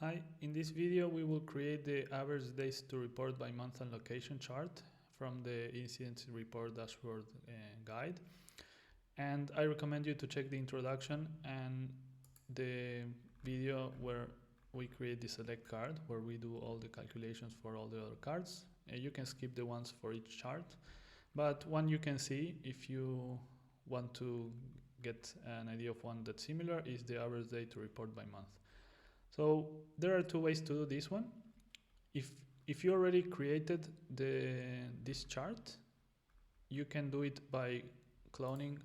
Hi, in this video we will create the average days to report by month and location chart from the incident report dashboard guide. And I recommend you to check the introduction and the video where we create the select card, where we do all the calculations for all the other cards. You can skip the ones for each chart, but one you can see if you want to get an idea of one that's similar is the average day to report by month. So there are two ways to do this one. If you already created this chart, you can do it by cloning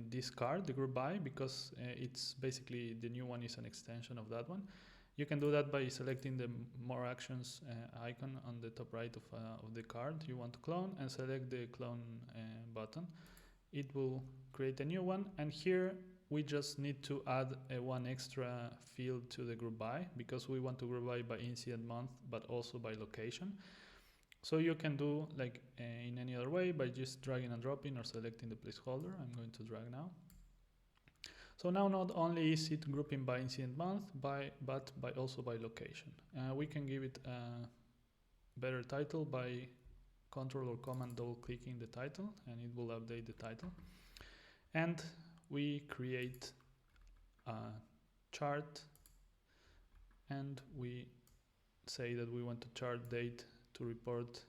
this card, the group by, because it's basically the new one is an extension of that one. You can do that by selecting the more actions icon on the top right of the card you want to clone and select the clone button. It will create a new one, and here we just need to add one extra field to the group by because we want to group by incident month but also by location. So you can do like in any other way by just dragging and dropping or selecting the placeholder. I'm going to drag now. So now not only is it grouping by incident month but also by location. We can give it a better title by Control or Command double clicking the title, and it will update the title. And we create a chart and we say that we want to chart date to report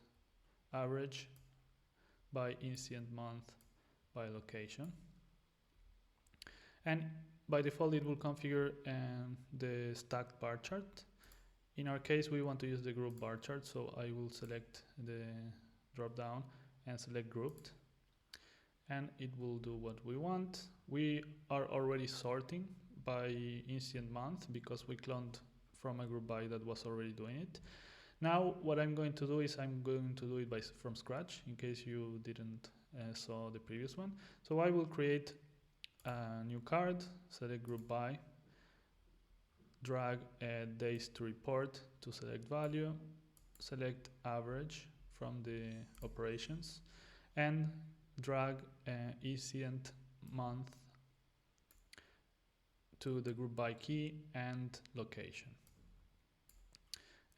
average by incident month by location. And by default it will configure the stacked bar chart. In our case we want to use the group bar chart, so I will select the drop down and select grouped, and it will do what we want. We are already sorting by incident month because we cloned from a group by that was already doing it. Now what I'm going to do is I'm going to do it from scratch in case you didn't saw the previous one. So I will create a new card, select group by, drag days to report to select value, select average from the operations, and drag incident month to the group by key and location,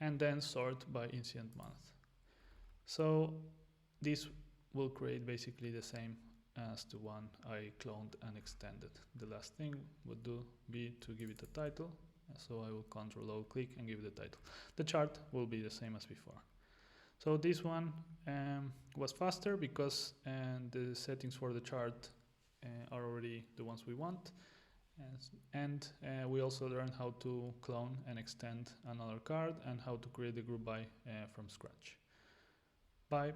and then sort by incident month. So this will create basically the same as the one I cloned and extended. The last thing would be to give it a title, so I will Control O click and give it a title. The chart will be the same as before. So this one was faster because the settings for the chart are already the ones we want. And we also learned how to clone and extend another card and how to create the group by from scratch. Bye.